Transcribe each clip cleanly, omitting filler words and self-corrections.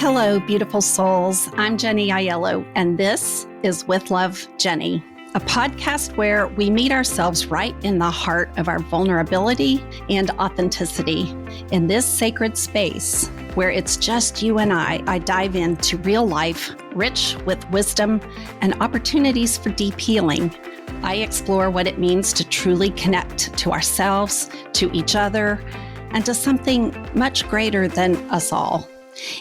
Hello, beautiful souls. I'm Jenny Aiello, and this is With Love, Jenny, a podcast where we meet ourselves right in the heart of our vulnerability and authenticity. In this sacred space, where it's just you and I dive into real life, rich with wisdom and opportunities for deep healing. I explore what it means to truly connect to ourselves, to each other, and to something much greater than us all.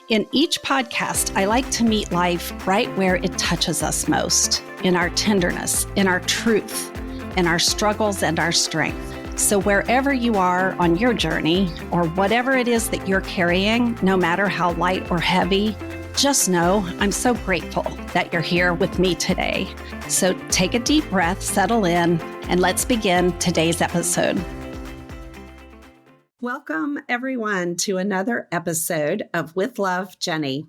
In each podcast, I like to meet life right where it touches us most, in our tenderness, in our truth, in our struggles and our strength. So wherever you are on your journey, or whatever it is that you're carrying, no matter how light or heavy, just know I'm so grateful that you're here with me today. So take a deep breath, settle in, and let's begin today's episode. Welcome, everyone, to another episode of With Love, Jenny.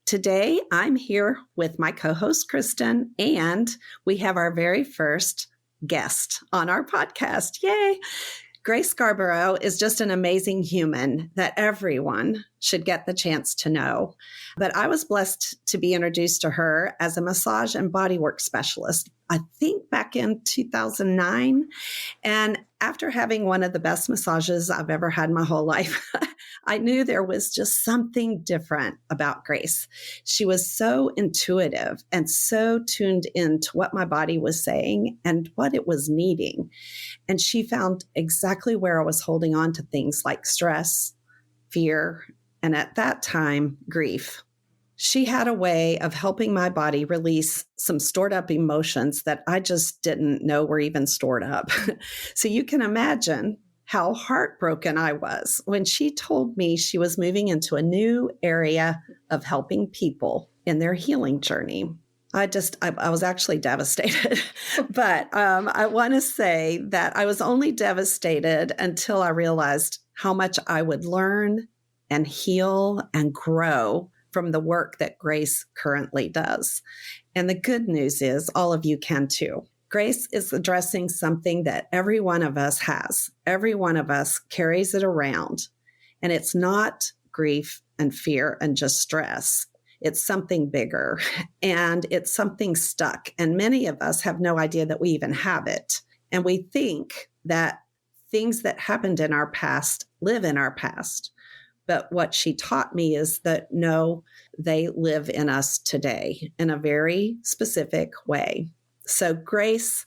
Today, I'm here with my co-host, Kristen, and we have our very first guest on our podcast. Yay! Grace Scarborough is just an amazing human that everyone should get the chance to know. But I was blessed to be introduced to her as a massage and bodywork specialist, I think back in 2009. And after having one of the best massages I've ever had in my whole life, I knew there was just something different about Grace. She was so intuitive and so tuned into what my body was saying and what it was needing. And she found exactly where I was holding on to things like stress, fear, and at that time, grief. She had a way of helping my body release some stored up emotions that I just didn't know were even stored up. So you can imagine how heartbroken I was when she told me she was moving into a new area of helping people in their healing journey. I was actually devastated. But I want to say that I was only devastated until I realized how much I would learn and heal and grow from the work that Grace currently does. And the good news is all of you can too. Grace is addressing something that every one of us has. Every one of us carries it around. And it's not grief and fear and just stress. It's something bigger and it's something stuck. And many of us have no idea that we even have it. And we think that things that happened in our past live in our past. But what she taught me is that no, they live in us today in a very specific way. So Grace,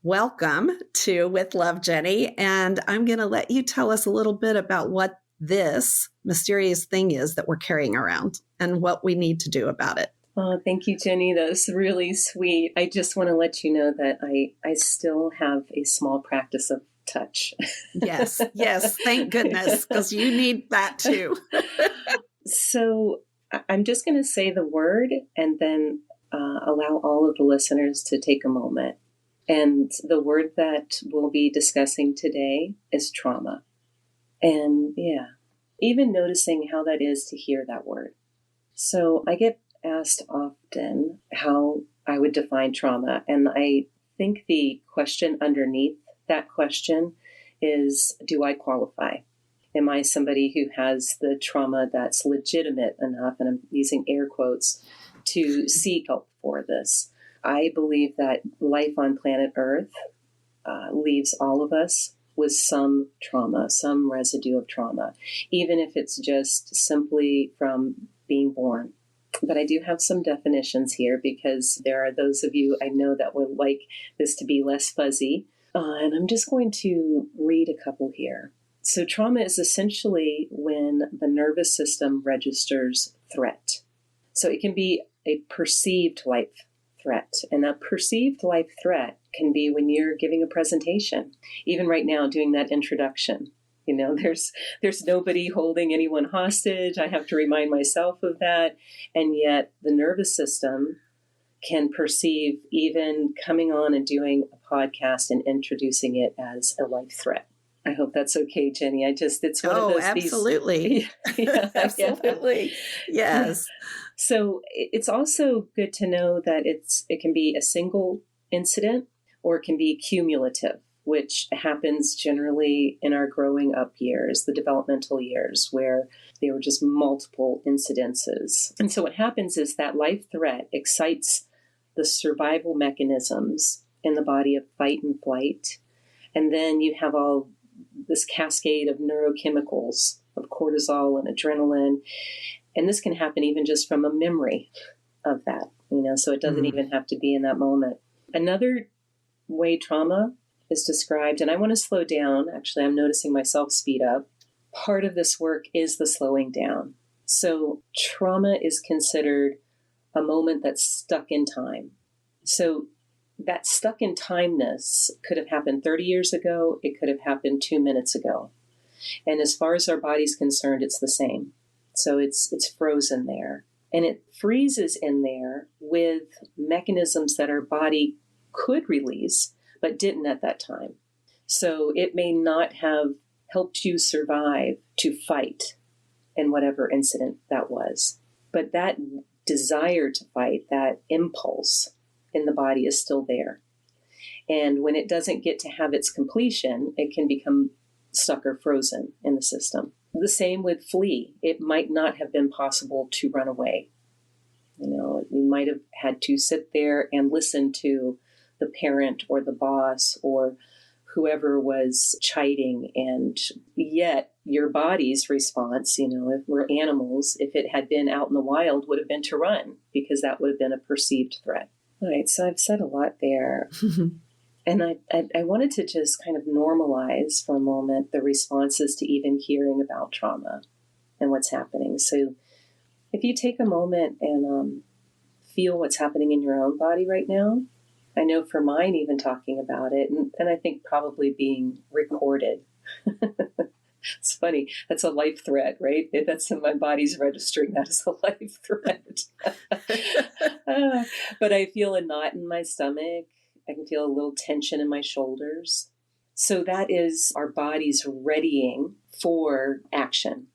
welcome to With Love, Jenny. And I'm going to let you tell us a little bit about what this mysterious thing is that we're carrying around and what we need to do about it. Oh, thank you, Jenny. That was really sweet. I just want to let you know that I still have a small practice of touch. Yes. Thank goodness, because you need that too. So I'm just going to say the word and then allow all of the listeners to take a moment. And the word that we'll be discussing today is trauma. And even noticing how that is to hear that word. So I get asked often how I would define trauma. And I think the question underneath that question is, do I qualify? Am I somebody who has the trauma that's legitimate enough, and I'm using air quotes, to seek help for this? I believe that life on planet Earth leaves all of us with some trauma, some residue of trauma, even if it's just simply from being born. But I do have some definitions here because there are those of you I know that would like this to be less fuzzy. And I'm just going to read a couple here. So trauma is essentially when the nervous system registers threat. So it can be a perceived life threat. And a perceived life threat can be when you're giving a presentation. Even right now, doing that introduction. You know, there's nobody holding anyone hostage. I have to remind myself of that. And yet the nervous system can perceive even coming on and doing a podcast and introducing it as a life threat. I hope that's okay, Jenny. It's one of those. Absolutely. Absolutely. Yes. So it's also good to know that it can be a single incident or it can be cumulative. which happens generally in our growing up years, the developmental years, where there were just multiple incidences. And so what happens is that life threat excites the survival mechanisms in the body of fight and flight. And then you have all this cascade of neurochemicals, of cortisol and adrenalin. And this can happen even just from a memory of that, so it doesn't even have to be in that moment. Another way trauma is described, and I want to slow down. Actually, I'm noticing myself speed up. Part of this work is the slowing down. So trauma is considered a moment that's stuck in time. So that stuck in timeness could have happened 30 years ago. It could have happened 2 minutes ago. And as far as our body's concerned, it's the same. So it's frozen there. And it freezes in there with mechanisms that our body could release, but didn't at that time. So it may not have helped you survive to fight in whatever incident that was. But that desire to fight, that impulse in the body is still there. And when it doesn't get to have its completion, it can become stuck or frozen in the system. The same with flee. It might not have been possible to run away. You might have had to sit there and listen to the parent or the boss or whoever was chiding. And yet your body's response, if we're animals, if it had been out in the wild, would have been to run, because that would have been a perceived threat. All right, so I've said a lot there. And I wanted to just kind of normalize for a moment the responses to even hearing about trauma and what's happening. So if you take a moment and feel what's happening in your own body right now, I know for mine, even talking about it, and I think probably being recorded. It's funny. That's a life threat, right? That's my body's registering that as a life threat. But I feel a knot in my stomach. I can feel a little tension in my shoulders. So that is our bodies readying for action,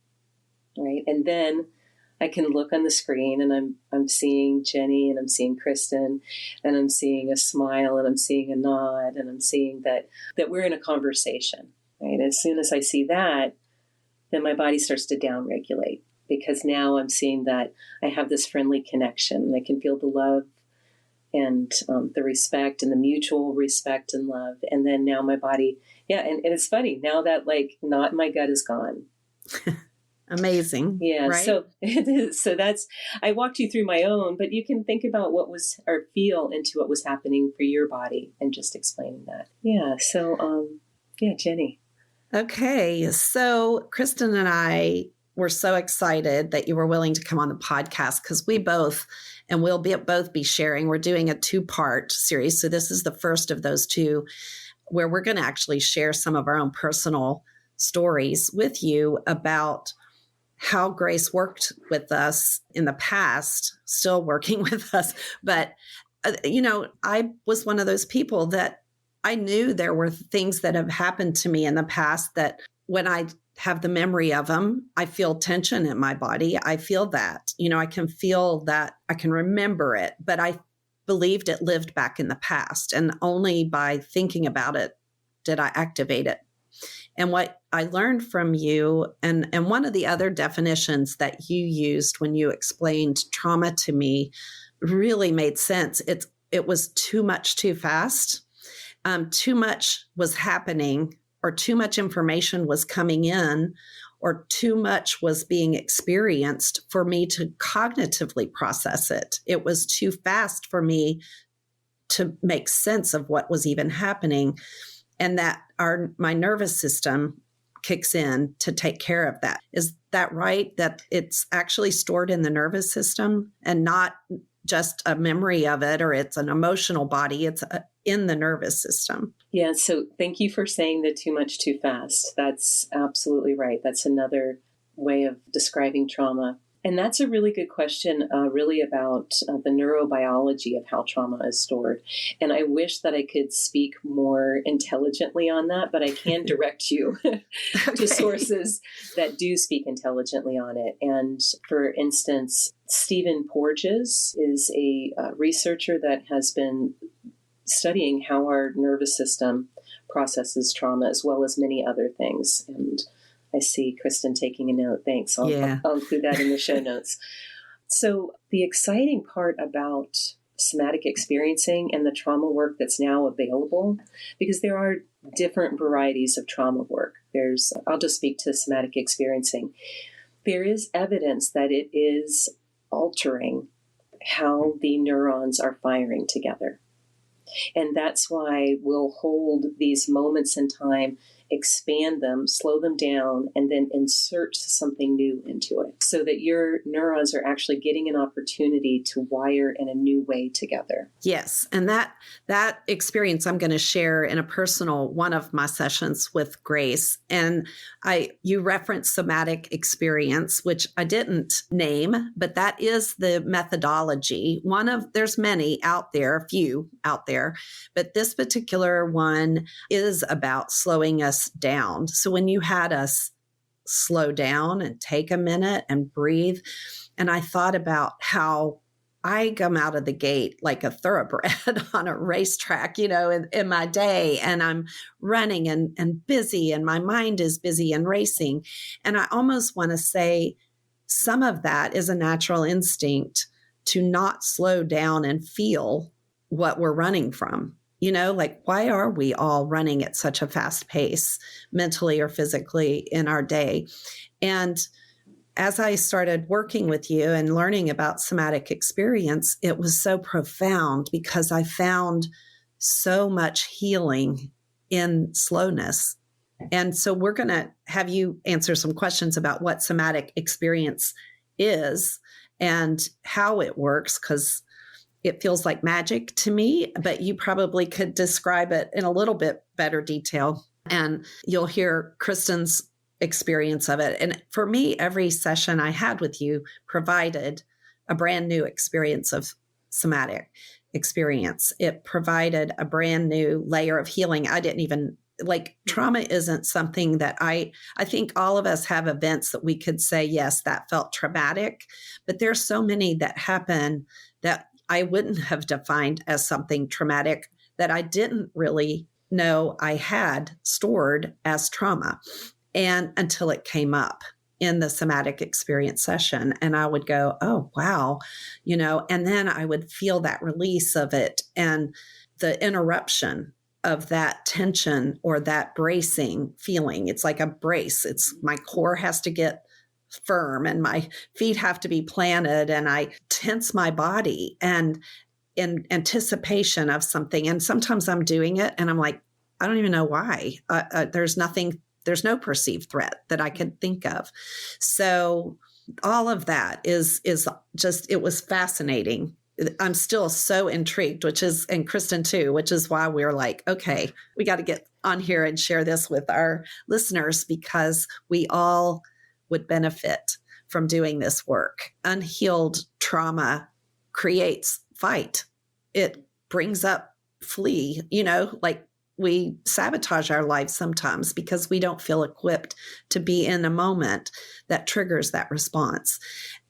right? And then I can look on the screen and I'm seeing Jenny and I'm seeing Kristen and I'm seeing a smile and I'm seeing a nod and I'm seeing that we're in a conversation, right? As soon as I see that, then my body starts to downregulate, because now I'm seeing that I have this friendly connection and I can feel the love and the respect and the mutual respect and love. And then now my body, and it's funny, now that knot in my gut is gone. Amazing. Yeah. Right? So that's, I walked you through my own, but you can think about what was, or feel into what was happening for your body and just explaining that. Yeah. So, Jenny. Okay. So Kristen and I were so excited that you were willing to come on the podcast, because we both, and we'll both be sharing, we're doing a 2-part series. So this is the first of those 2, where we're going to actually share some of our own personal stories with you about how Grace worked with us in the past, still working with us. But, I was one of those people that I knew there were things that have happened to me in the past that when I have the memory of them, I feel tension in my body. I feel that, I can feel that, I can remember it, but I believed it lived back in the past. And only by thinking about it did I activate it. And what I learned from you, and one of the other definitions that you used when you explained trauma to me really made sense. It was too much too fast. Too much was happening, or too much information was coming in, or too much was being experienced for me to cognitively process it. It was too fast for me to make sense of what was even happening. And that my nervous system kicks in to take care of that. Is that right? That it's actually stored in the nervous system and not just a memory of it, or it's an emotional body. It's in the nervous system. Yeah. So thank you for saying that too much too fast. That's absolutely right. That's another way of describing trauma. And that's a really good question, really about the neurobiology of how trauma is stored. And I wish that I could speak more intelligently on that, but I can direct you to sources that do speak intelligently on it. And for instance, Stephen Porges is a researcher that has been studying how our nervous system processes trauma as well as many other things. And I see Kristen taking a note. Thanks. I'll include that in the show notes. So the exciting part about somatic experiencing and the trauma work that's now available, because there are different varieties of trauma work. I'll just speak to somatic experiencing. There is evidence that it is altering how the neurons are firing together. And that's why we'll hold these moments in time, expand them, slow them down, and then insert something new into it so that your neurons are actually getting an opportunity to wire in a new way together. Yes. And that experience I'm going to share in a personal one of my sessions with Grace. And you referenced somatic experience, which I didn't name, but that is the methodology. There's many out there, a few out there, but this particular one is about slowing us down. So when you had us slow down and take a minute and breathe, and I thought about how I come out of the gate like a thoroughbred on a racetrack, in my day, and I'm running and busy, and my mind is busy and racing. And I almost want to say some of that is a natural instinct to not slow down and feel what we're running from. Why are we all running at such a fast pace, mentally or physically, in our day? And as I started working with you and learning about somatic experience, it was so profound because I found so much healing in slowness. And so we're going to have you answer some questions about what somatic experience is and how it works, because it feels like magic to me, but you probably could describe it in a little bit better detail. And you'll hear Kristen's experience of it. And for me, every session I had with you provided a brand new experience of somatic experience. It provided a brand new layer of healing. I didn't even trauma isn't something that I think all of us have events that we could say, yes, that felt traumatic, but there's so many that happen that I wouldn't have defined as something traumatic that I didn't really know I had stored as trauma. And until it came up in the somatic experience session, and I would go, oh, wow, and then I would feel that release of it and the interruption of that tension or that bracing feeling. It's like a brace. It's my core has to get firm and my feet have to be planted, and I tense my body and in anticipation of something. And sometimes I'm doing it and I'm like, I don't even know why. There's no perceived threat that I could think of. So all of that is just, it was fascinating. I'm still so intrigued, and Kristen too, which is why we're like, okay, we got to get on here and share this with our listeners because we all would benefit from doing this work. Unhealed trauma creates fight. It brings up flee, we sabotage our lives sometimes because we don't feel equipped to be in a moment that triggers that response.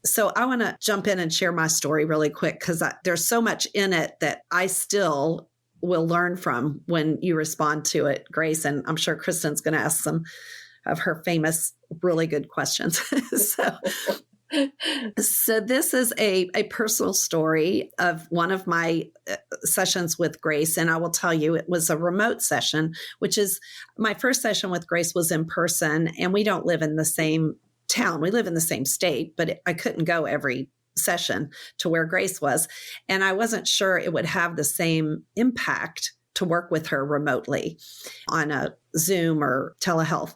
So I want to jump in and share my story really quick because there's so much in it that I still will learn from when you respond to it, Grace. And I'm sure Kristen's going to ask some of her famous, really good questions. So this is a personal story of one of my sessions with Grace. And I will tell you, it was a remote session, which is my first session with Grace was in person. And we don't live in the same town. We live in the same state, but I couldn't go every session to where Grace was. And I wasn't sure it would have the same impact to work with her remotely on a Zoom or telehealth.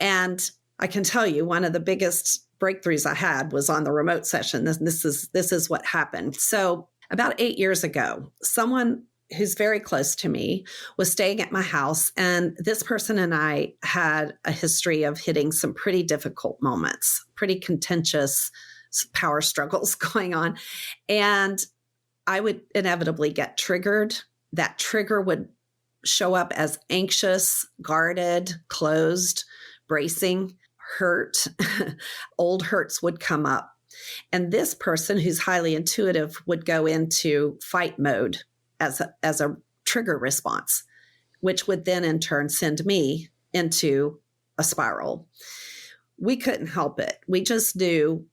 And I can tell you one of the biggest breakthroughs I had was on the remote session. This is what happened. So about 8 years ago, someone who's very close to me was staying at my house, and this person and I had a history of hitting some pretty difficult moments, pretty contentious power struggles going on. And I would inevitably get triggered. That trigger would show up as anxious, guarded, closed, bracing, hurt. Old hurts would come up. And this person who's highly intuitive would go into fight mode as a trigger response. which would then in turn send me into a spiral. We couldn't help it. We just knew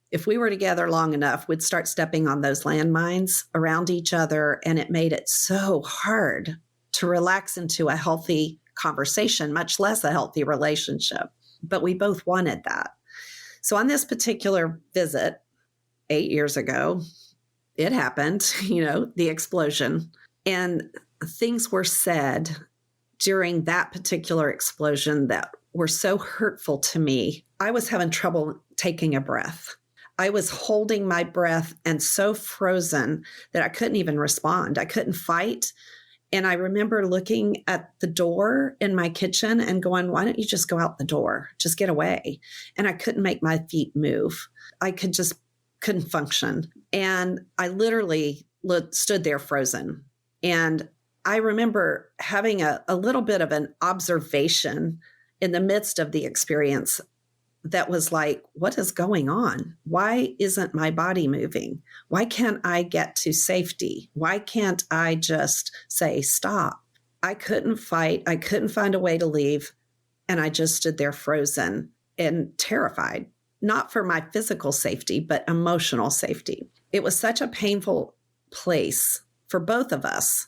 if we were together long enough, we'd start stepping on those landmines around each other. And it made it so hard to relax into a healthy conversation, much less a healthy relationship. But we both wanted that. So on this particular visit 8 years ago, it happened, the explosion. And things were said during that particular explosion that were so hurtful to me. I was having trouble taking a breath. I was holding my breath and so frozen that I couldn't even respond. I couldn't fight. And I remember looking at the door in my kitchen and going, why don't you just go out the door? Just get away. And I couldn't make my feet move. I couldn't function. And I literally stood there frozen. And I remember having a little bit of an observation in the midst of the experience that was like, what is going on? Why isn't my body moving? Why can't I get to safety? Why can't I just say, stop? I couldn't fight. I couldn't find a way to leave. And I just stood there frozen and terrified, not for my physical safety, but emotional safety. It was such a painful place for both of us.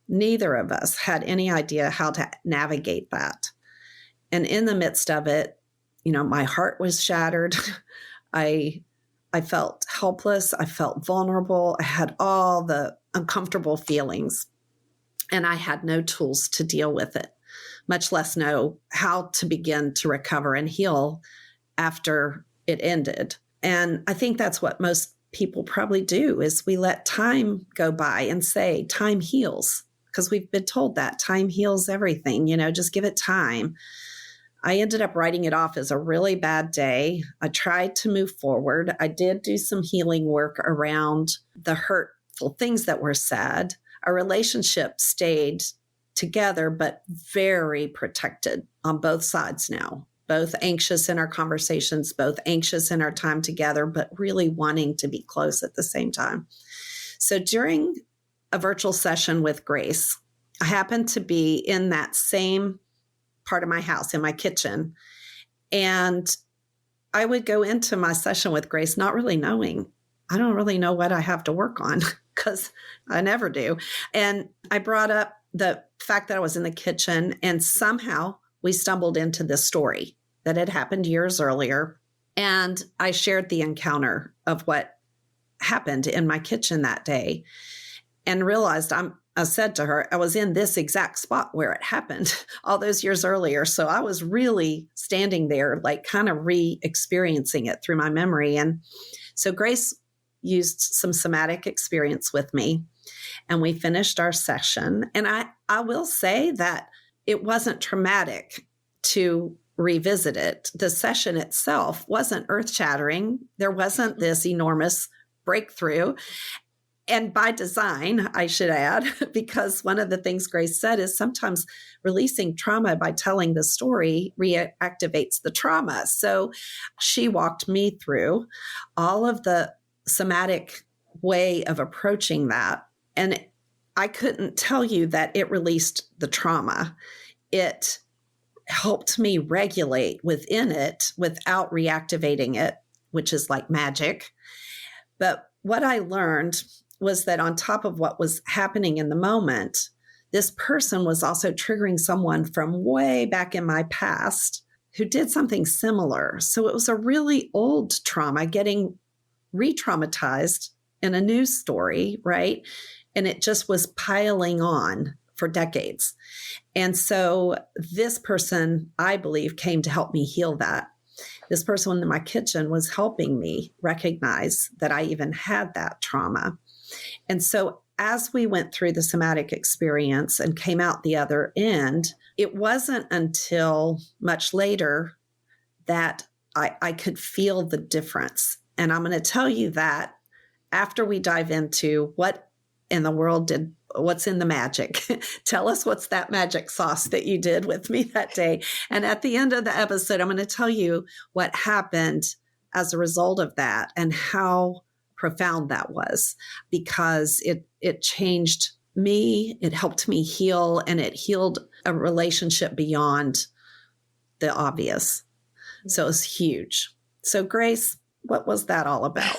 Neither of us had any idea how to navigate that. And in the midst of it, my heart was shattered. I felt helpless. I felt vulnerable. I had all the uncomfortable feelings, and I had no tools to deal with it, much less know how to begin to recover and heal after it ended. And I think that's what most people probably do is we let time go by and say time heals, because we've been told that time heals everything, just give it time. I ended up writing it off as a really bad day. I tried to move forward. I did do some healing work around the hurtful things that were said. Our relationship stayed together, but very protected on both sides now, both anxious in our conversations, both anxious in our time together, but really wanting to be close at the same time. So during a virtual session with Grace, I happened to be in that same part of my house, in my kitchen. And I would go into my session with Grace not really knowing, I don't really know what I have to work on, because I never do. And I brought up the fact that I was in the kitchen, and somehow we stumbled into this story that had happened years earlier. And I shared the encounter of what happened in my kitchen that day and realized I said to her, I was in this exact spot where it happened all those years earlier. So I was really standing there, like kind of re-experiencing it through my memory. And so Grace used some somatic experience with me, and we finished our session. And I will say that it wasn't traumatic to revisit it. The session itself wasn't earth-shattering. There wasn't this enormous breakthrough. And by design, I should add, because one of the things Grace said is sometimes releasing trauma by telling the story reactivates the trauma. So she walked me through all of the somatic way of approaching that. And I couldn't tell you that it released the trauma. It helped me regulate within it without reactivating it, which is like magic. But what I learned was that on top of what was happening in the moment, this person was also triggering someone from way back in my past who did something similar. So it was a really old trauma getting re-traumatized in a new story, right? And it just was piling on for decades. And so this person, I believe, came to help me heal that. This person in my kitchen was helping me recognize that I even had that trauma. And so as we went through the somatic experience and came out the other end, it wasn't until much later that I could feel the difference. And I'm going to tell you that after we dive into what in the world what's in the magic. Tell us what's that magic sauce that you did with me that day. And at the end of the episode, I'm going to tell you what happened as a result of that and how profound that was, because it changed me, it helped me heal, and it healed a relationship beyond the obvious. So it was huge. So Grace, what was that all about?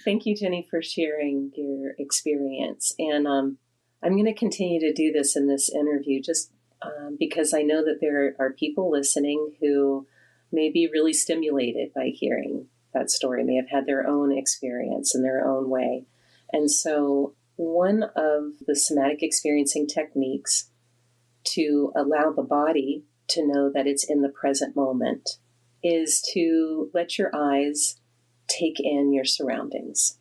Thank you, Jenny, for sharing your experience. And I'm going to continue to do this in this interview just because I know that there are people listening who may be really stimulated by hearing that story, may have had their own experience in their own way. And so one of the somatic experiencing techniques to allow the body to know that it's in the present moment is to let your eyes take in your surroundings.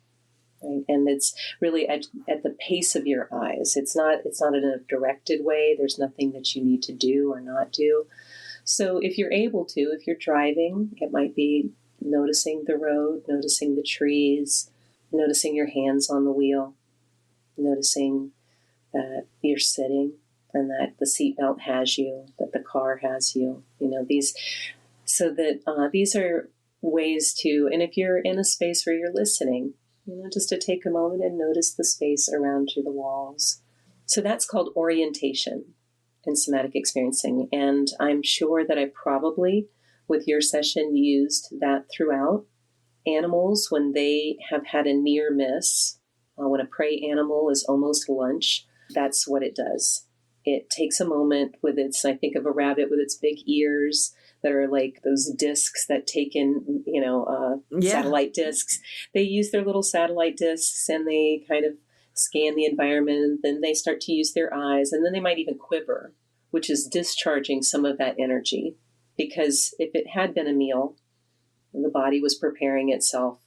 Right? And it's really at the pace of your eyes. It's not in a directed way. There's nothing that you need to do or not do. So if you're able to, if you're driving, it might be noticing the road, noticing the trees, noticing your hands on the wheel, noticing that you're sitting and that the seatbelt has you, that the car has you. These are ways to, and if you're in a space where you're listening, just to take a moment and notice the space around you, the walls. So that's called orientation in somatic experiencing. And I'm sure that I probably, with your session, used that throughout. Animals, when they have had a near miss, when a prey animal is almost lunch, that's what it does. It takes a moment with I think of a rabbit with its big ears that are like those discs that take in, satellite discs. They use their little satellite discs and they kind of scan the environment. Then they start to use their eyes, and then they might even quiver, which is discharging some of that energy. Because if it had been a meal, the body was preparing itself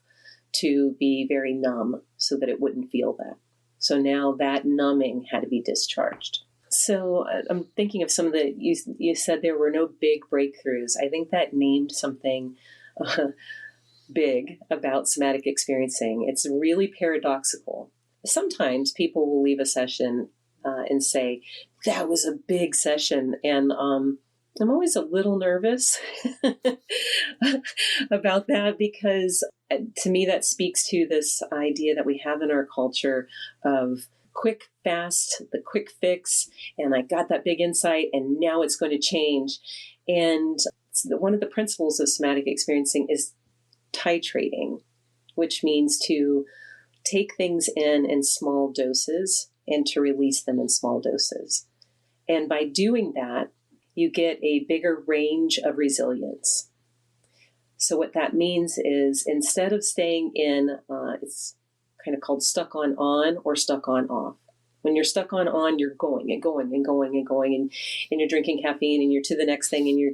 to be very numb so that it wouldn't feel that. So now that numbing had to be discharged. So I'm thinking of some of you said there were no big breakthroughs. I think that named something big about somatic experiencing. It's really paradoxical. Sometimes people will leave a session and say, that was a big session. And I'm always a little nervous about that because to me that speaks to this idea that we have in our culture of quick, fast, the quick fix, and I got that big insight, and now it's going to change. And one of the principles of somatic experiencing is titrating, which means to take things in small doses and to release them in small doses. And by doing that, you get a bigger range of resilience. So what that means is instead of staying in, it's kind of called stuck on or stuck on off. When you're stuck on, you're going and going and going and going, and you're drinking caffeine and you're to the next thing and you're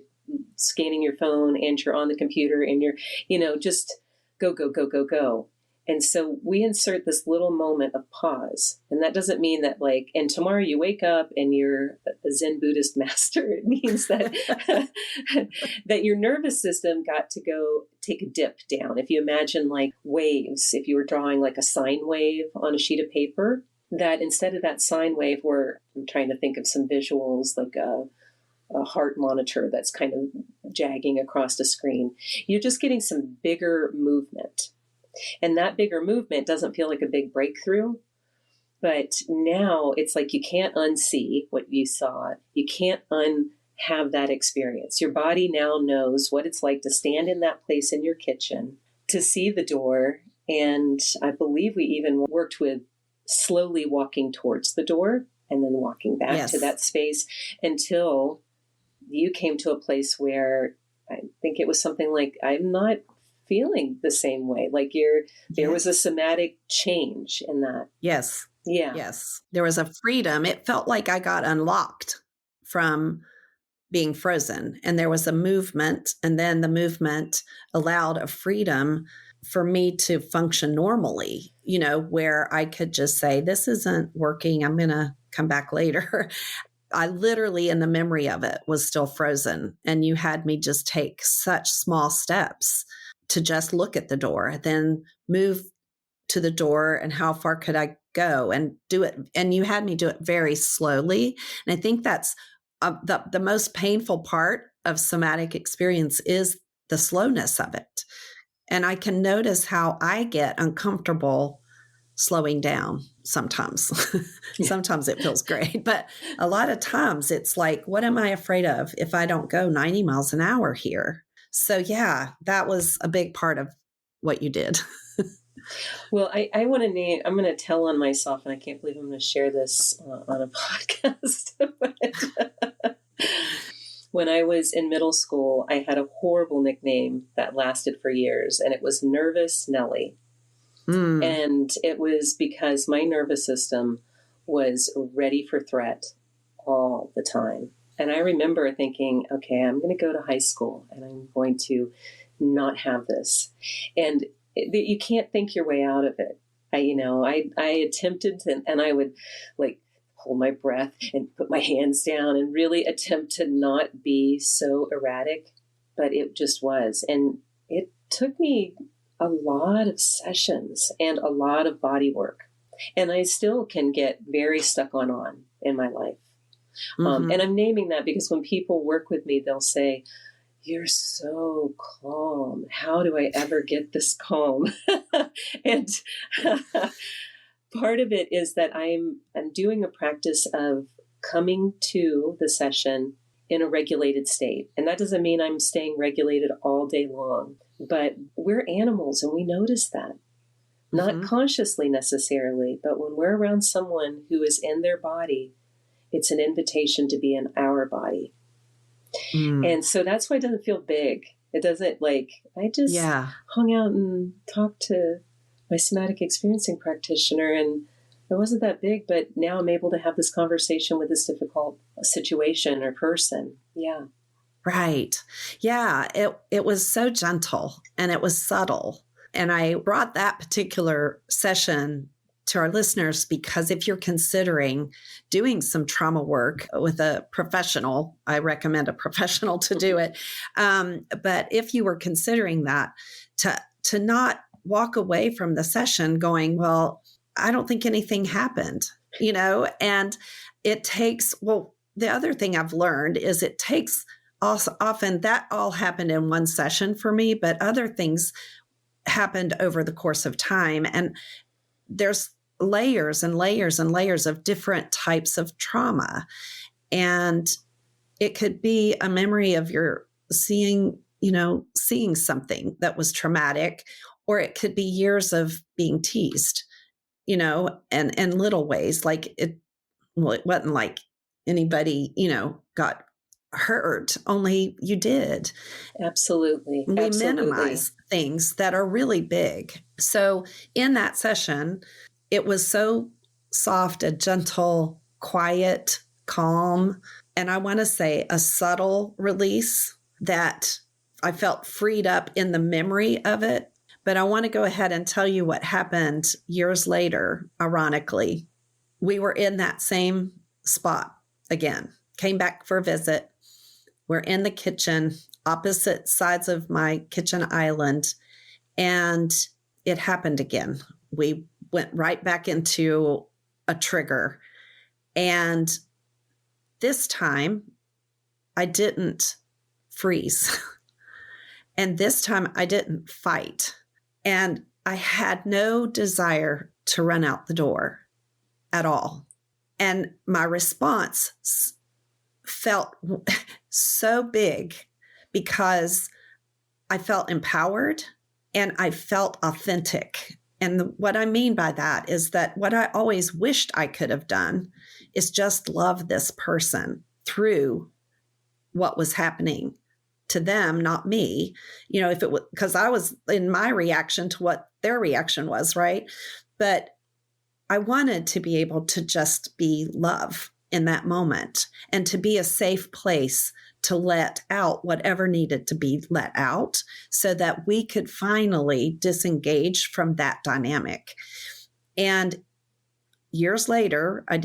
scanning your phone and you're on the computer and you're, just go, go, go, go, go. And so we insert this little moment of pause. And that doesn't mean that and tomorrow you wake up and you're a Zen Buddhist master. It means that, that your nervous system got to go take a dip down. If you imagine waves, if you were drawing a sine wave on a sheet of paper, that instead of that sine wave where I'm trying to think of some visuals, like a heart monitor that's kind of jagging across the screen, you're just getting some bigger movement. And that bigger movement doesn't feel like a big breakthrough, but now it's like you can't unsee what you saw. You can't unhave that experience. Your body now knows what it's like to stand in that place in your kitchen, to see the door. And I believe we even worked with slowly walking towards the door and then walking back to that space until you came to a place where I think it was something like, I'm not feeling the same way. There was a somatic change in that. Yes. Yeah. Yes. There was a freedom. It felt like I got unlocked from being frozen, and there was a movement, and then the movement allowed a freedom for me to function normally, where I could just say, this isn't working. I'm going to come back later. I literally, in the memory of it, was still frozen. And you had me just take such small steps to just look at the door, then move to the door, and how far could I go and do it. And you had me do it very slowly. And I think that's the most painful part of somatic experience is the slowness of it. And I can notice how I get uncomfortable slowing down sometimes. Sometimes it feels great, but a lot of times it's like, what am I afraid of if I don't go 90 miles an hour here? So yeah, that was a big part of what you did. Well, I want to name, I'm going to tell on myself, and I can't believe I'm going to share this on a podcast. But when I was in middle school, I had a horrible nickname that lasted for years, and it was Nervous Nellie. And it was because my nervous system was ready for threat all the time. And I remember thinking, okay, I'm going to go to high school and I'm going to not have this. And you can't think your way out of it. I attempted to, and I would like hold my breath and put my hands down and really attempt to not be so erratic, but it just was. And it took me a lot of sessions and a lot of body work. And I still can get very stuck on in my life. And I'm naming that because when people work with me, they'll say, "You're so calm. How do I ever get this calm?" And part of it is that I'm doing a practice of coming to the session in a regulated state. And that doesn't mean I'm staying regulated all day long, but we're animals and we notice that. Not consciously necessarily, but when we're around someone who is in their body, it's an invitation to be in our body. And so that's why it doesn't feel big. It doesn't I just hung out and talked to my somatic experiencing practitioner, and it wasn't that big, but now I'm able to have this conversation with this difficult situation or person. Yeah. Right. Yeah. It was so gentle and it was subtle. And I brought that particular session to our listeners because if you're considering doing some trauma work with a professional, I recommend a professional to do it. But if you were considering that, to not walk away from the session going, well, I don't think anything happened, and it takes, the other thing I've learned is it takes also often that all happened in one session for me, but other things happened over the course of time. And there's layers and layers and layers of different types of trauma. And it could be a memory of your seeing something that was traumatic, or it could be years of being teased, and in little ways, it wasn't like anybody, got hurt, only you did. Absolutely. We minimize things that are really big. So in that session, it was so soft and gentle, quiet, calm, and I want to say a subtle release that I felt freed up in the memory of it. But I want to go ahead and tell you what happened years later, ironically. We were in that same spot again, came back for a visit. We're in the kitchen, opposite sides of my kitchen island, and it happened again. We went right back into a trigger. And this time, I didn't freeze. And this time, I didn't fight. And I had no desire to run out the door at all. And my response felt so big because I felt empowered and I felt authentic. And what I mean by that is that what I always wished I could have done is just love this person through what was happening to them, not me. If it was because I was in my reaction to what their reaction was, right? But I wanted to be able to just be love in that moment and to be a safe place to let out whatever needed to be let out so that we could finally disengage from that dynamic. And years later, I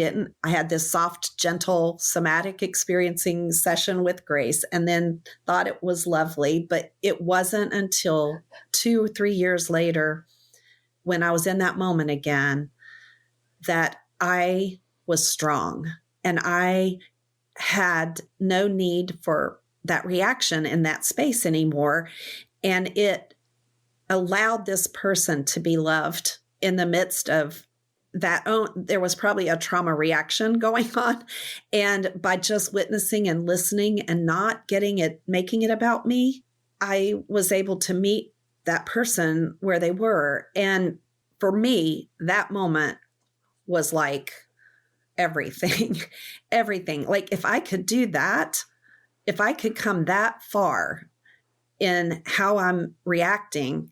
had this soft, gentle, somatic experiencing session with Grace and then thought it was lovely, but it wasn't until 2 or 3 years later when I was in that moment again that I was strong and I had no need for that reaction in that space anymore. And it allowed this person to be loved in the midst of that, there was probably a trauma reaction going on. And by just witnessing and listening and not making it about me, I was able to meet that person where they were. And for me, that moment was like everything, everything. Like if I could do that, if I could come that far in how I'm reacting,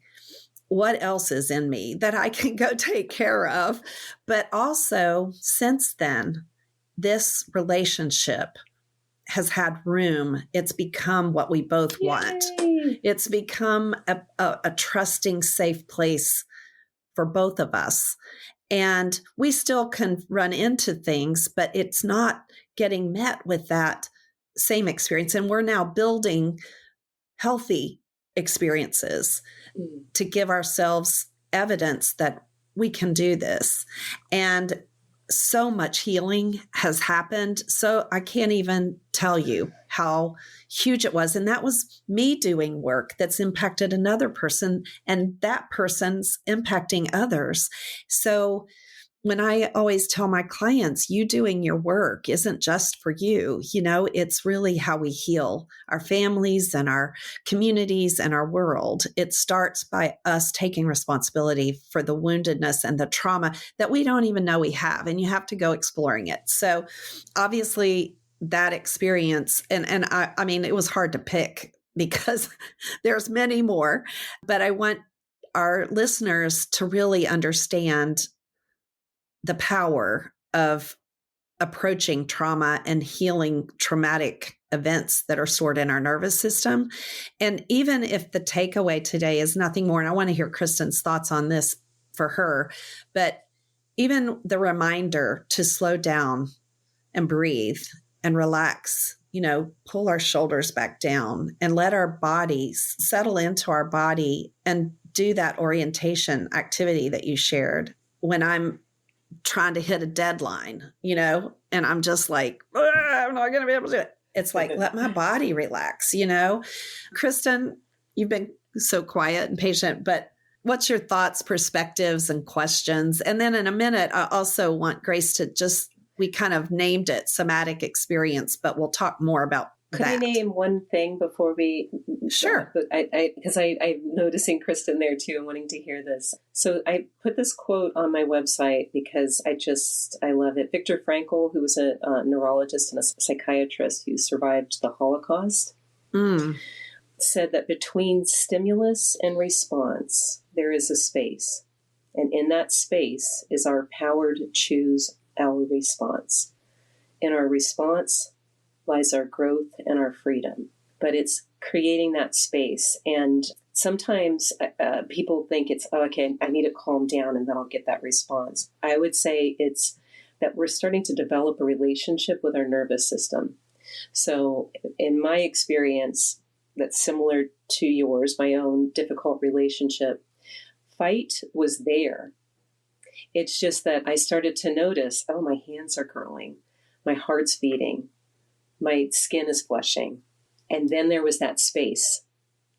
what else is in me that I can go take care of? But also, since then, this relationship has had room. It's become what we both want. It's become a trusting, safe place for both of us. And we still can run into things, but it's not getting met with that same experience. And we're now building healthy experiences to give ourselves evidence that we can do this. And so much healing has happened. So I can't even tell you how huge it was. And that was me doing work that's impacted another person, and that person's impacting others. So when I always tell my clients, you doing your work isn't just for you, it's really how we heal our families and our communities and our world. It starts by us taking responsibility for the woundedness and the trauma that we don't even know we have, and you have to go exploring it. So obviously that experience, and I mean, it was hard to pick because there's many more, but I want our listeners to really understand the power of approaching trauma and healing traumatic events that are stored in our nervous system. And even if the takeaway today is nothing more, and I want to hear Kristen's thoughts on this for her, but even the reminder to slow down and breathe and relax, pull our shoulders back down and let our bodies settle into our body and do that orientation activity that you shared. When I'm trying to hit a deadline, and I'm just like, I'm not going to be able to do it. It's like, let my body relax, Kristen, you've been so quiet and patient, but what's your thoughts, perspectives, and questions? And then in a minute, I also want Grace to we kind of named it Somatic Experience, but we'll talk more about Could that. I name one thing before we? Sure. Because I'm noticing Kristen there too and wanting to hear this. So I put this quote on my website because I love it. Viktor Frankl, who was a neurologist and a psychiatrist who survived the Holocaust, said that between stimulus and response, there is a space. And in that space is our power to choose our response. In our response lies our growth and our freedom. But it's creating that space. And sometimes people think it's, okay, I need to calm down and then I'll get that response. I would say it's that we're starting to develop a relationship with our nervous system. So in my experience, that's similar to yours, my own difficult relationship, fight was there. It's just that I started to notice, my hands are curling, my heart's beating, my skin is flushing. And then there was that space.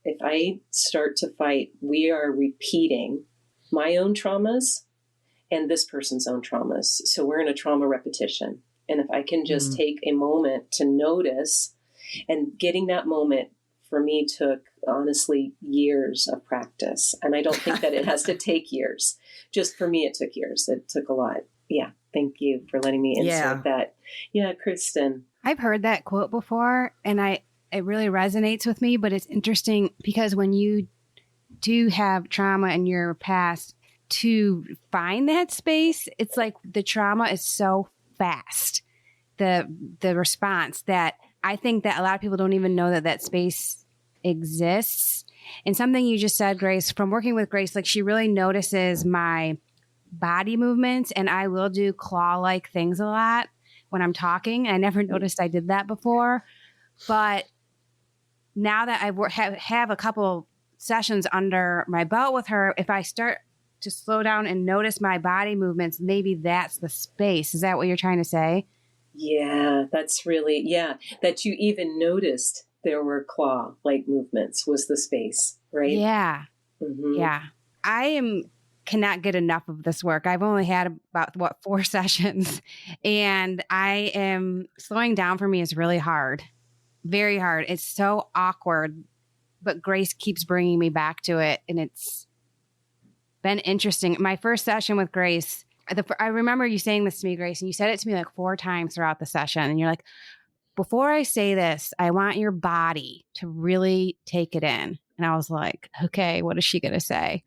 If I start to fight, we are repeating my own traumas and this person's own traumas. So we're in a trauma repetition. And if I can just take a moment to notice, and getting that moment for me took honestly years of practice. And I don't think that it has to take years. Just for me, it took years. It took a lot. Yeah. Thank you for letting me insert that. Yeah, Kristen. I've heard that quote before, and it really resonates with me, but it's interesting because when you do have trauma in your past, to find that space, it's like the trauma is so fast, the response, that I think that a lot of people don't even know that space exists. And something you just said, Grace, from working with Grace, like she really notices my body movements, and I will do claw-like things a lot when I'm talking. I never noticed I did that before. But now that I have a couple sessions under my belt with her, if I start to slow down and notice my body movements, maybe that's the space. Is that what you're trying to say? Yeah, that's really, that you even noticed there were claw-like movements was the space, right? Yeah. Mm-hmm. Yeah. I am cannot get enough of this work. I've only had about 4 sessions, and I am slowing down for me is really hard, very hard. It's so awkward, but Grace keeps bringing me back to it. And it's been interesting. My first session with Grace, I remember you saying this to me, Grace, and you said it to me like 4 times throughout the session. And you're like, before I say this, I want your body to really take it in. And I was like, okay, what is she going to say?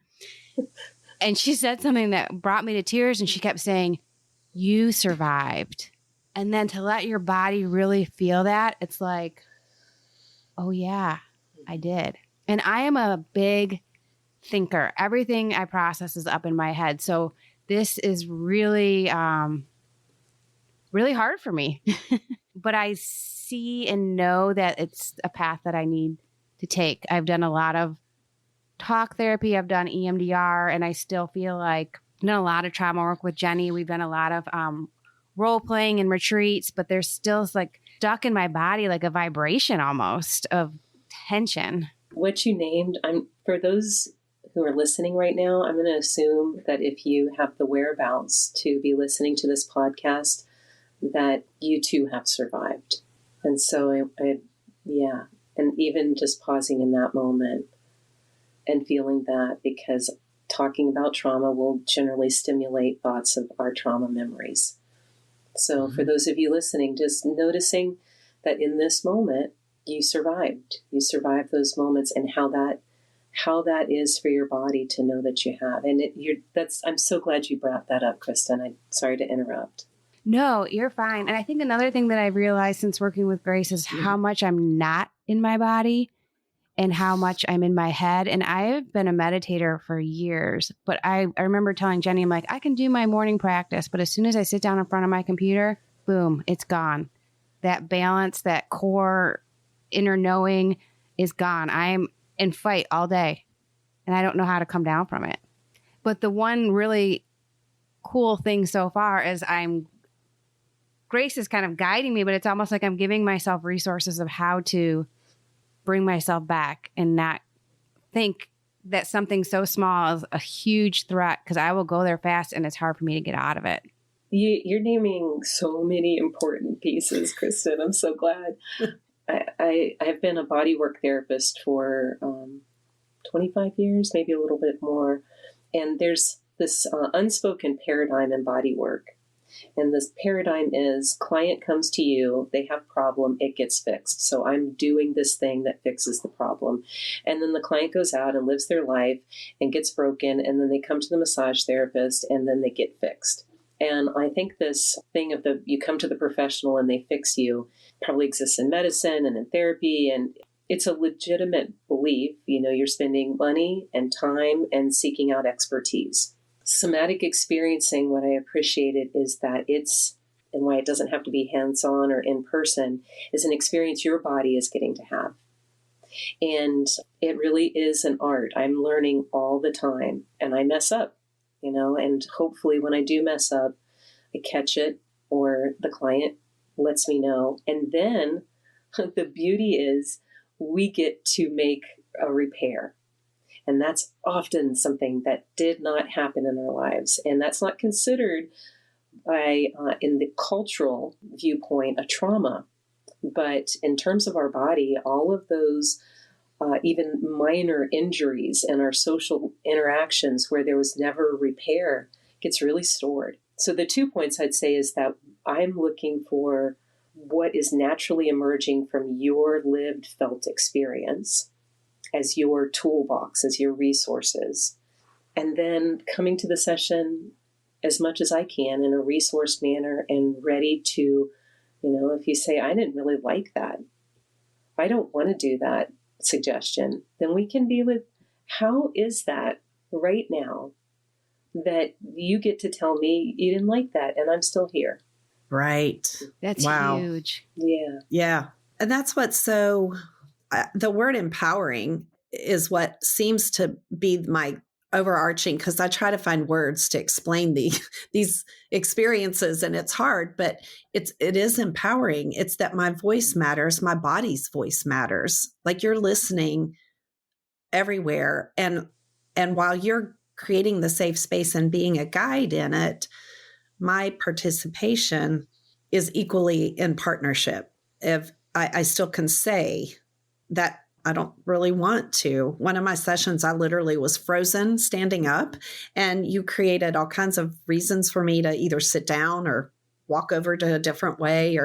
And she said something that brought me to tears, and she kept saying, you survived. And then to let your body really feel that, it's like, oh yeah, I did. And I am a big thinker. Everything I process is up in my head. So this is really, really hard for me. But I see and know that it's a path that I need to take. I've done a lot of talk therapy. I've done EMDR, and I still feel like I've done a lot of trauma work with Jenny. We've done a lot of role playing and retreats, but there's still like stuck in my body, like a vibration almost of tension. What you named, for those who are listening right now, I'm going to assume that if you have the whereabouts to be listening to this podcast, that you too have survived. And so yeah. And even just pausing in that moment and feeling that, because talking about trauma will generally stimulate thoughts of our trauma memories. So for those of you listening, just noticing that in this moment, you survived those moments, and how that is for your body to know that you have. And I'm so glad you brought that up, Kristen. I'm sorry to interrupt. No, you're fine. And I think another thing that I've realized since working with Grace is how much I'm not in my body and how much I'm in my head. And I've been a meditator for years, but I remember telling Jenny, I'm like, I can do my morning practice, but as soon as I sit down in front of my computer, boom, it's gone. That balance, that core inner knowing is gone. I'm in fight all day, and I don't know how to come down from it. But the one really cool thing so far is Grace is kind of guiding me, but it's almost like I'm giving myself resources of how to bring myself back and not think that something so small is a huge threat, because I will go there fast and it's hard for me to get out of it. You're naming so many important pieces, Kristen. I'm so glad. I've been a bodywork therapist for 25 years, maybe a little bit more. And there's this unspoken paradigm in bodywork. And this paradigm is, client comes to you, they have a problem, it gets fixed. So I'm doing this thing that fixes the problem. And then the client goes out and lives their life and gets broken. And then they come to the massage therapist and then they get fixed. And I think this thing of you come to the professional and they fix you probably exists in medicine and in therapy. And it's a legitimate belief. You're spending money and time and seeking out expertise. Somatic experiencing, what I appreciated is that and why it doesn't have to be hands-on or in person, is an experience your body is getting to have. And it really is an art. I'm learning all the time, and I mess up, and hopefully when I do mess up, I catch it, or the client lets me know. And then the beauty is we get to make a repair. And that's often something that did not happen in our lives. And that's not considered by, in the cultural viewpoint, a trauma. But in terms of our body, all of those even minor injuries and our social interactions where there was never a repair gets really stored. So the 2 points I'd say is that I'm looking for what is naturally emerging from your lived, felt experience as your toolbox, as your resources. And then coming to the session as much as I can in a resourced manner and ready to, if you say, I didn't really like that, I don't want to do that suggestion, then we can be with, how is that right now that you get to tell me you didn't like that and I'm still here? Right. That's huge. Yeah. Yeah. And that's what's so, the word empowering is what seems to be my overarching, because I try to find words to explain these experiences, and it's hard, but it is empowering. It's that my voice matters, my body's voice matters. Like, you're listening everywhere, and while you're creating the safe space and being a guide in it, my participation is equally in partnership. If I still can say that I don't really want to. One of my sessions, I literally was frozen standing up, and you created all kinds of reasons for me to either sit down or walk over to a different way,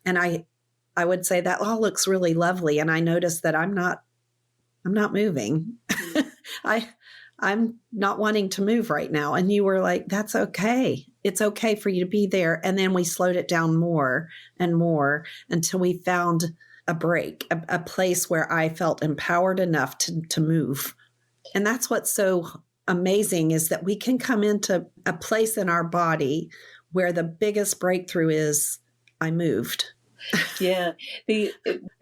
and I would say that all looks really lovely. And I noticed that I'm not moving. I'm not wanting to move right now. And you were like, that's okay. It's okay for you to be there. And then we slowed it down more and more until we found a break, a place where I felt empowered enough to move. And that's what's so amazing, is that we can come into a place in our body where the biggest breakthrough is, I moved. Yeah.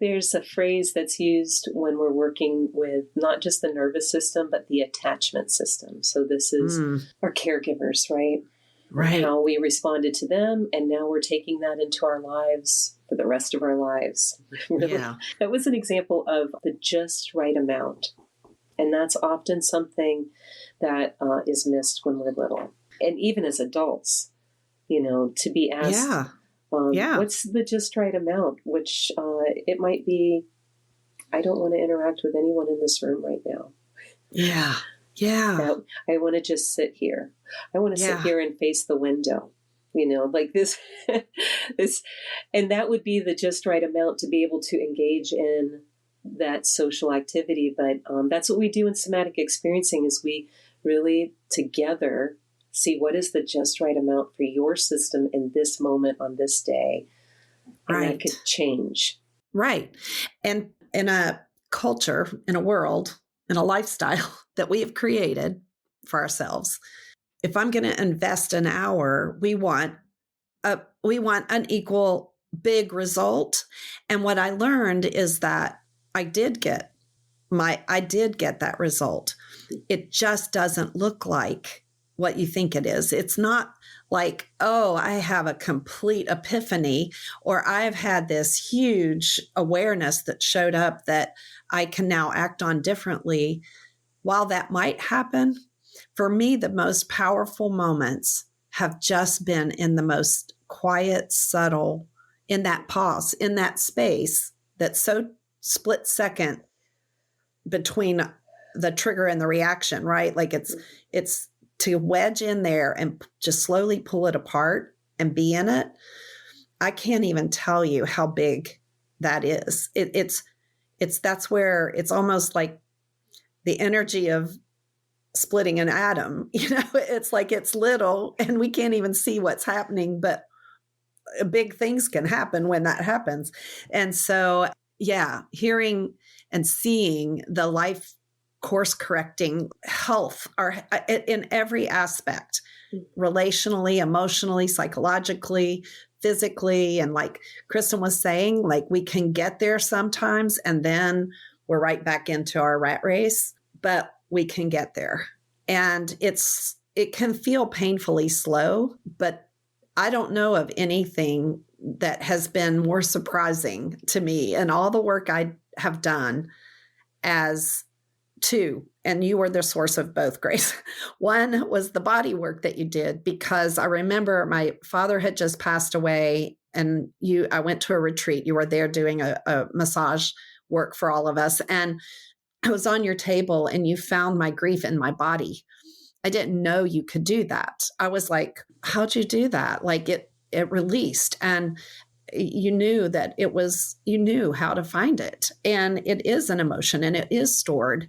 There's a phrase that's used when we're working with not just the nervous system, but the attachment system. So this is our caregivers, right? Right. And how we responded to them. And now we're taking that into our lives for the rest of our lives. Really. Yeah. That was an example of the just right amount. And that's often something that is missed when we're little. And even as adults, to be asked, what's the just right amount? Which it might be, I don't want to interact with anyone in this room right now. Yeah. Yeah. I want to just sit here. I want to sit here and face the window, like this, and that would be the just right amount to be able to engage in that social activity. But that's what we do in somatic experiencing, is we really together see what is the just right amount for your system in this moment on this day. And that could change. Right. And in a culture, in a world, in a lifestyle that we have created for ourselves, if I'm going to invest an hour, we want an equal big result. And what I learned is that I did get that result. It just doesn't look like what you think it is. It's not like, oh, I have a complete epiphany, or I've had this huge awareness that showed up that I can now act on differently. While that might happen, for me, the most powerful moments have just been in the most quiet, subtle, in that pause, in that space that's so split second between the trigger and the reaction, right? Like it's to wedge in there and just slowly pull it apart and be in it. I can't even tell you how big that is. That's where it's almost like the energy of splitting an atom. It's like it's little and we can't even see what's happening, but big things can happen when that happens. And so, hearing and seeing the life course correcting health in every aspect, relationally, emotionally, psychologically, physically. And like Kristen was saying, like we can get there sometimes and then we're right back into our rat race, but we can get there. And it can feel painfully slow, but I don't know of anything that has been more surprising to me in all the work I have done as two, and you were the source of both, Grace. One was the body work that you did, because I remember my father had just passed away and I went to a retreat. You were there doing a massage work for all of us. And I was on your table and you found my grief in my body. I didn't know you could do that. I was like, how'd you do that? Like it released, and you knew that you knew how to find it. And it is an emotion, and it is stored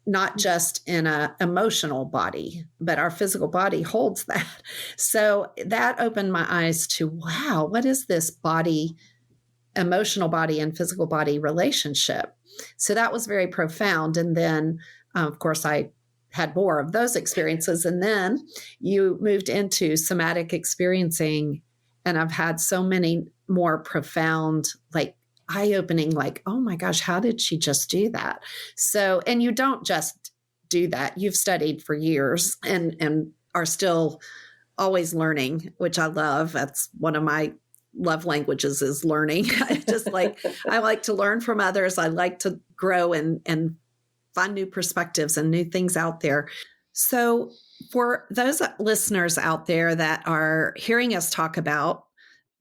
not just in an emotional body, but our physical body holds that. So that opened my eyes to, wow, what is this body, emotional body and physical body relationship? So that was very profound. And then, of course, I had more of those experiences. And then you moved into somatic experiencing, and I've had so many more profound, like eye-opening, like, oh my gosh, how did she just do that? So, and you don't just do that. You've studied for years and are still always learning, which I love. That's one of my love languages, is learning. I like to learn from others. I like to grow and find new perspectives and new things out there. So, for those listeners out there that are hearing us talk about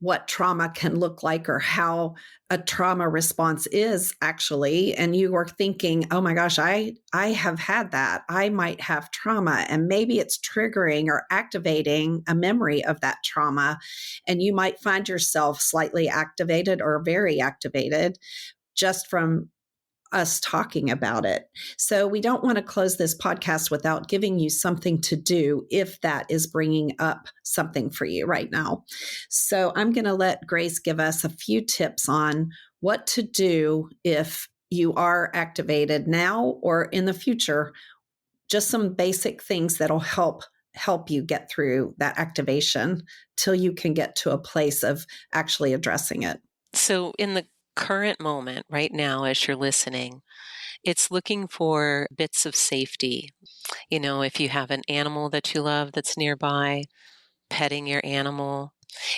what trauma can look like or how a trauma response is actually, and you are thinking, oh my gosh, I have had that. I might have trauma, and maybe it's triggering or activating a memory of that trauma. And you might find yourself slightly activated or very activated just from us talking about it. So we don't want to close this podcast without giving you something to do if that is bringing up something for you right now. So I'm going to let Grace give us a few tips on what to do if you are activated now or in the future, just some basic things that'll help you get through that activation till you can get to a place of actually addressing it. So in the current moment, right now, as you're listening, it's looking for bits of safety. If you have an animal that you love that's nearby, petting your animal.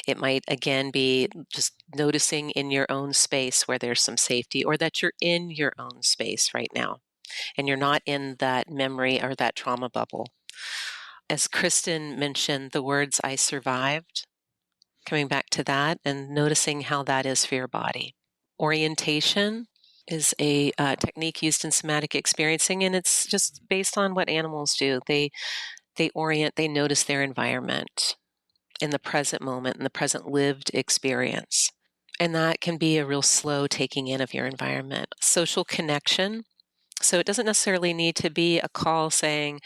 It might, again, be just noticing in your own space where there's some safety, or that you're in your own space right now and you're not in that memory or that trauma bubble. As Kristen mentioned, the words "I survived," coming back to that and noticing how that is for your body. Orientation is a technique used in somatic experiencing, and it's just based on what animals do. They orient, they notice their environment in the present moment, in the present lived experience. And that can be a real slow taking in of your environment. Social connection. So it doesn't necessarily need to be a call saying,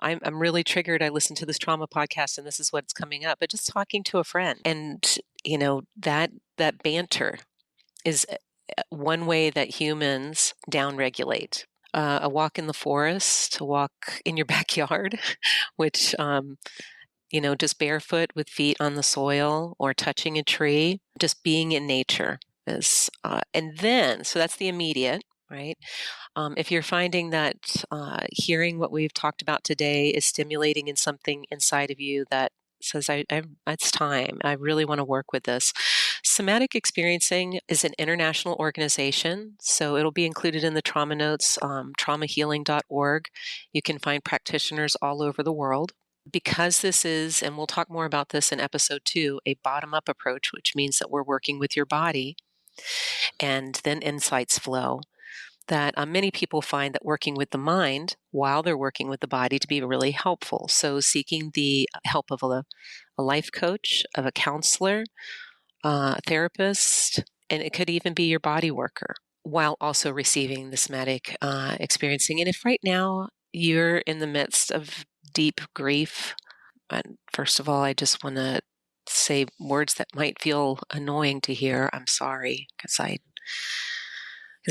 I'm really triggered. I listened to this trauma podcast and this is what's coming up. But just talking to a friend. And, that banter is one way that humans downregulate. A walk in the forest, a walk in your backyard, which, just barefoot with feet on the soil or touching a tree, just being in nature is, and then, so that's the immediate, right? If you're finding that hearing what we've talked about today is stimulating in something inside of you that says, it's time, I really want to work with this. Somatic Experiencing is an international organization, so it'll be included in the trauma notes, traumahealing.org. You can find practitioners all over the world. Because this is, and we'll talk more about this in episode 2, a bottom-up approach, which means that we're working with your body and then insights flow, that many people find that working with the mind while they're working with the body to be really helpful. So seeking the help of a life coach, of a counselor, a therapist, and it could even be your body worker, while also receiving the somatic experiencing. And if right now you're in the midst of deep grief, and first of all, I just want to say words that might feel annoying to hear. I'm sorry, because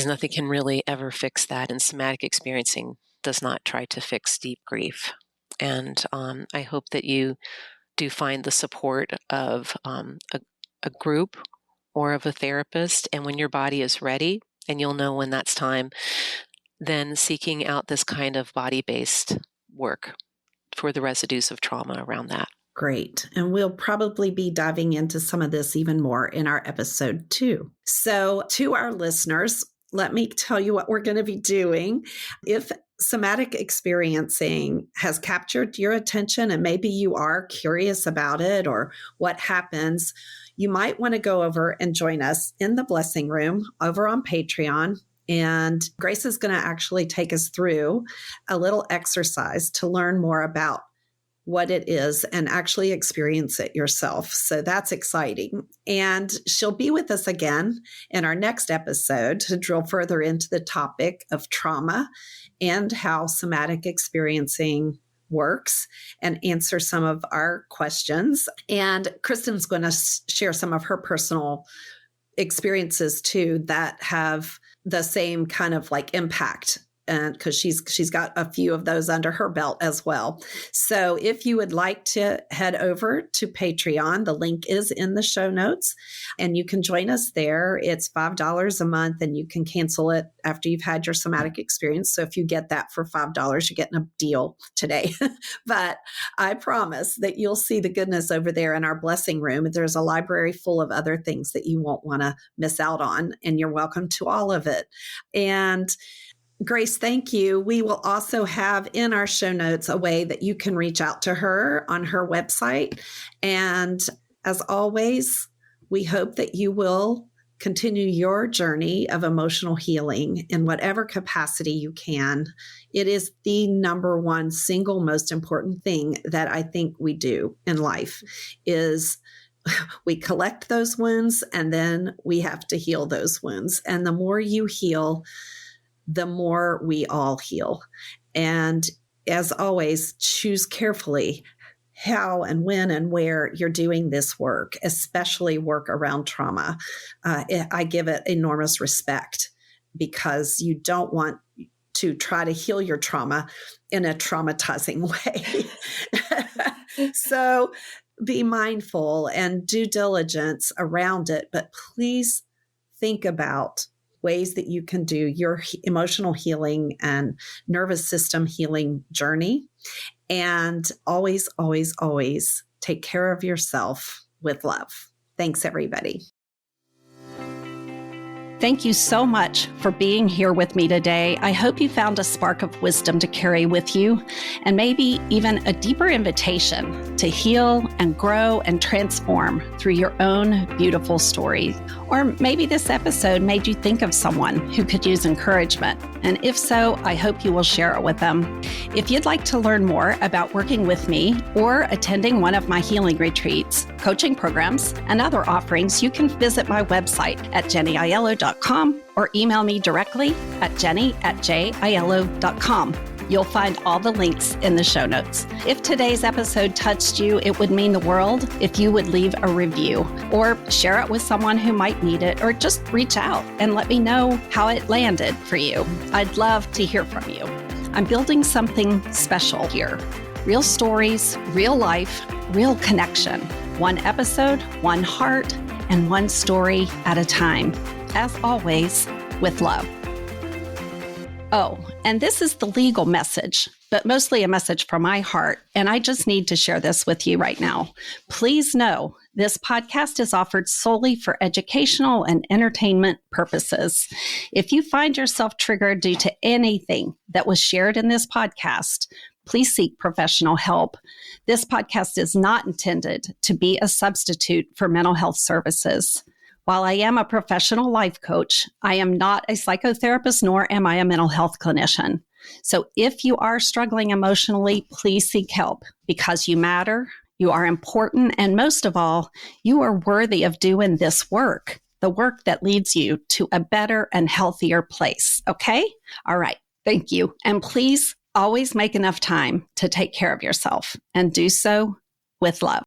nothing can really ever fix that, and somatic experiencing does not try to fix deep grief. And I hope that you do find the support of a group or of a therapist, and when your body is ready, and you'll know when that's time, then seeking out this kind of body-based work for the residues of trauma around that. Great. And we'll probably be diving into some of this even more in our episode 2. So to our listeners, let me tell you what we're going to be doing. If somatic experiencing has captured your attention and maybe you are curious about it or what happens, you might want to go over and join us in the Blessing Room over on Patreon. And Grace is going to actually take us through a little exercise to learn more about what it is and actually experience it yourself. So that's exciting. And she'll be with us again in our next episode to drill further into the topic of trauma and how somatic experiencing works and answer some of our questions. And Kristen's going to share some of her personal experiences too that have the same kind of like impact, and because she's got a few of those under her belt as well. So if you would like to head over to Patreon, the link is in the show notes, and you can join us there. It's $5 a month, and you can cancel it after you've had your somatic experience. So if you get that for $5, you're getting a deal today. But I promise that you'll see the goodness over there in our Blessing Room. There's a library full of other things that you won't want to miss out on, and you're welcome to all of it. And Grace, thank you. We will also have in our show notes a way that you can reach out to her on her website. And as always, we hope that you will continue your journey of emotional healing in whatever capacity you can. It is the number one single most important thing that I think we do in life is we collect those wounds and then we have to heal those wounds. And the more you heal, the more we all heal. And as always, choose carefully how and when and where you're doing this work, especially work around trauma. I give it enormous respect because you don't want to try to heal your trauma in a traumatizing way. So be mindful and due diligence around it, but please think about ways that you can do your emotional healing and nervous system healing journey. And always, always, always take care of yourself with love. Thanks, everybody. Thank you so much for being here with me today. I hope you found a spark of wisdom to carry with you, and maybe even a deeper invitation to heal and grow and transform through your own beautiful story. Or maybe this episode made you think of someone who could use encouragement. And if so, I hope you will share it with them. If you'd like to learn more about working with me or attending one of my healing retreats, coaching programs, and other offerings, you can visit my website at jennyaiello.com or email me directly at jenny@jaiello.com. You'll find all the links in the show notes. If today's episode touched you, it would mean the world if you would leave a review or share it with someone who might need it, or just reach out and let me know how it landed for you. I'd love to hear from you. I'm building something special here. Real stories, real life, real connection. One episode, one heart, and one story at a time. As always, with love. Oh, and this is the legal message, but mostly a message from my heart. And I just need to share this with you right now. Please know this podcast is offered solely for educational and entertainment purposes. If you find yourself triggered due to anything that was shared in this podcast, please seek professional help. This podcast is not intended to be a substitute for mental health services. While I am a professional life coach, I am not a psychotherapist, nor am I a mental health clinician. So if you are struggling emotionally, please seek help because you matter, you are important, and most of all, you are worthy of doing this work, the work that leads you to a better and healthier place. Okay? All right. Thank you. And please always make enough time to take care of yourself and do so with love.